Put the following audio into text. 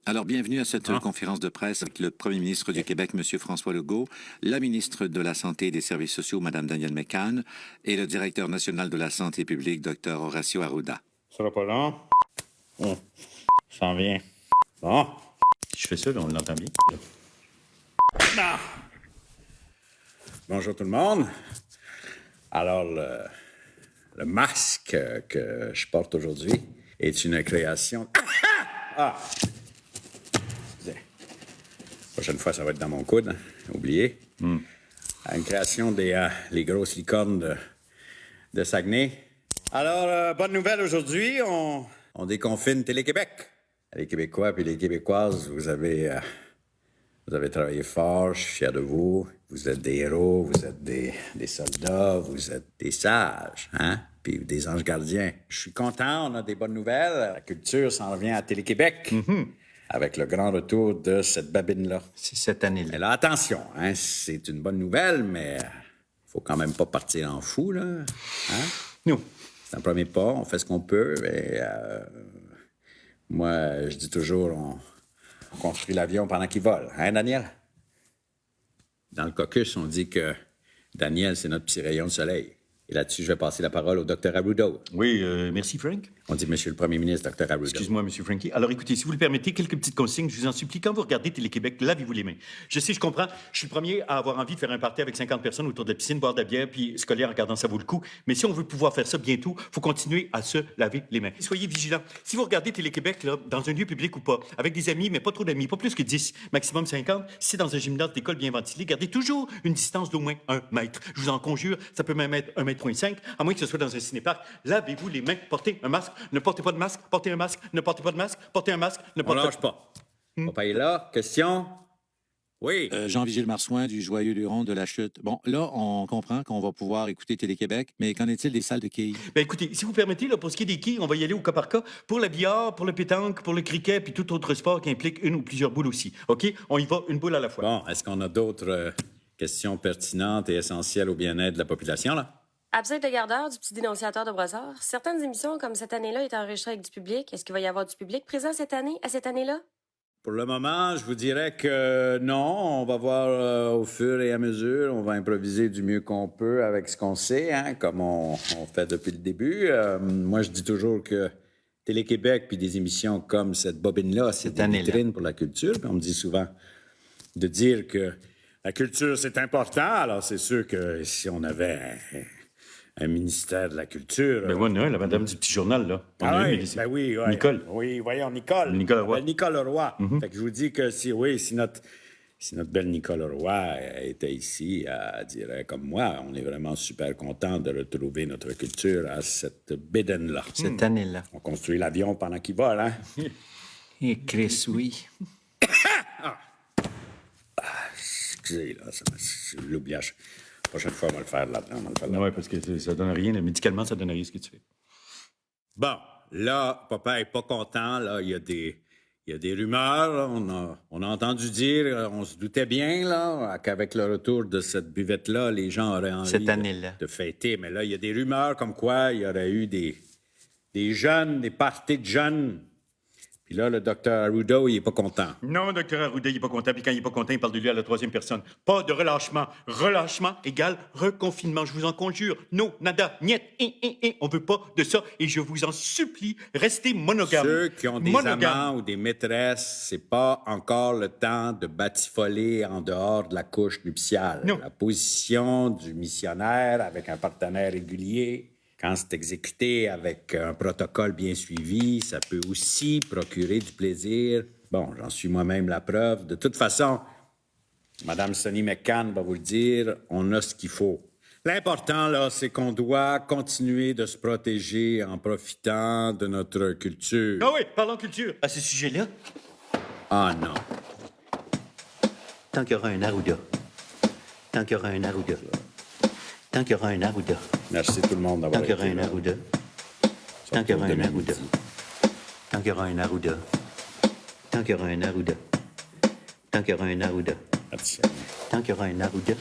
Alors, bienvenue à cette conférence de presse avec le premier ministre du Québec, M. François Legault, la ministre de la Santé et des Services sociaux, Mme Danielle McCann, et le directeur national de la santé publique, Dr. Horacio Arruda. Ça sera pas long. S'en vient. Bon. Je fais ça, là, on l'entend bien. Ah! Bonjour tout le monde. Alors, le masque que je porte aujourd'hui est une création... Ah! Excusez. La prochaine fois, ça va être dans mon coude. Oubliez. Une création des les grosses licornes de Saguenay. Alors, bonne nouvelle aujourd'hui. On déconfine Télé-Québec. Les Québécois puis les Québécoises, vous avez travaillé fort. Je suis fier de vous. Vous êtes des héros, vous êtes des soldats, vous êtes des sages, hein? Puis des anges gardiens. Je suis content, on a des bonnes nouvelles. La culture s'en revient à Télé-Québec. Avec le grand retour de cette babine-là. C'est cette année-là. Mais là, attention, hein, c'est une bonne nouvelle, mais faut quand même pas partir en fou, là. Hein? Non. C'est un premier pas, on fait ce qu'on peut, mais moi, je dis toujours, on construit l'avion pendant qu'il vole. Hein, Daniel? Dans le caucus, on dit que Daniel, c'est notre petit rayon de soleil. Et là-dessus, je vais passer la parole au Dr. Arruda. Oui, merci, Frank. On dit Monsieur le Premier ministre, Dr. Arruda. Excuse-moi, M. Frankie. Alors, écoutez, si vous le permettez, quelques petites consignes, je vous en supplie. Quand vous regardez Télé-Québec, lavez-vous les mains. Je sais, je comprends. Je suis le premier à avoir envie de faire un party avec 50 personnes autour de la piscine, boire de la bière, puis se coller en regardant ça vaut le coup. Mais si on veut pouvoir faire ça bientôt, il faut continuer à se laver les mains. Soyez vigilants. Si vous regardez Télé-Québec, là, dans un lieu public ou pas, avec des amis, mais pas trop d'amis, pas plus que 10, maximum 50, si c'est dans un gymnase d'école bien ventilé, gardez toujours une distance d'au moins 1 mètre. Je vous en conjure, ça peut même être 1,5 m, à moins que ce soit dans un cinéparc. Lavez-vous les mains, portez un masque, ne portez pas de masque, portez un masque, ne portez pas de masque, portez un masque, ne portez On lâche pas. Papa est là. Question? Oui. Jean-Vigile Marsouin du Joyeux Luron de la Chute. Bon, là, on comprend qu'on va pouvoir écouter Télé-Québec, mais qu'en est-il des salles de quilles? Ben écoutez, si vous permettez, là, pour ce qui est des quilles, on va y aller au cas par cas. Pour le billard, pour le pétanque, pour le cricket, puis tout autre sport qui implique une ou plusieurs boules aussi. OK? On y va une boule à la fois. Bon, est-ce qu'on a d'autres questions pertinentes et essentielles au bien-être de la population, là? Absinthe de gardeur du petit dénonciateur de Brossard. Certaines émissions, comme cette année-là, étaient enregistrées avec du public. Est-ce qu'il va y avoir du public présent cette année, à cette année-là? Pour le moment, je vous dirais que non. On va voir au fur et à mesure. On va improviser du mieux qu'on peut avec ce qu'on sait, hein, comme on fait depuis le début. Moi, je dis toujours que Télé-Québec puis des émissions comme cette bobine-là, c'est des vitrines pour la culture. Puis on me dit souvent de dire que la culture, c'est important. Alors, c'est sûr que si on avait un ministère de la Culture... Ben oui, non, la madame du petit journal, là. Ben oui, ouais. Nicole. Oui, voyons, Nicole. Nicole Leroy. Nicole Leroy. Fait que je vous dis que si notre belle Nicole Leroy était ici, elle dirait comme moi, on est vraiment super content de retrouver notre culture à cette bédaine-là. Cette année-là. On construit l'avion pendant qu'il vole, hein? Et Chris, oui. Excusez, là, c'est l'oubliage. La prochaine fois, on va le faire là-dedans. Oui, parce que ça donne rien. Médicalement, ça donne rien ce que tu fais. Bon, là, papa est pas content. Là, il y a des rumeurs. Là. On a entendu dire, on se doutait bien là, qu'avec le retour de cette buvette-là, les gens auraient envie cette année-là. de fêter. Mais là, il y a des rumeurs comme quoi il y aurait eu des jeunes, des parties de jeunes. Puis là, le docteur Arruda, il est pas content. Non, docteur Arruda, il est pas content. Puis quand il est pas content, il parle de lui à la troisième personne. Pas de relâchement. Relâchement égale reconfinement. Je vous en conjure. Non, nada, niet, on veut pas de ça. Et je vous en supplie, restez monogames. Ceux qui ont des amants ou des maîtresses, c'est pas encore le temps de batifoler en dehors de la couche nuptiale. Non. La position du missionnaire avec un partenaire régulier... Quand c'est exécuté avec un protocole bien suivi, ça peut aussi procurer du plaisir. Bon, j'en suis moi-même la preuve. De toute façon, Mme Sonny McCann va vous le dire, on a ce qu'il faut. L'important, là, c'est qu'on doit continuer de se protéger en profitant de notre culture. Ah oui, parlons culture. À ce sujet-là. Ah non. Tant qu'il y aura un Arruda. Tant qu'il y aura un Arruda. Tant qu'il y aura un Arruda. Merci tout le monde d'avoir été là. Tant qu'il y aura un Arruda. Tant qu'il y aura un Arruda. Tant qu'il y aura un Arruda. Tant qu'il y aura un Arruda. Tant qu'il y aura un Arruda. Tant qu'il y aura un Arruda.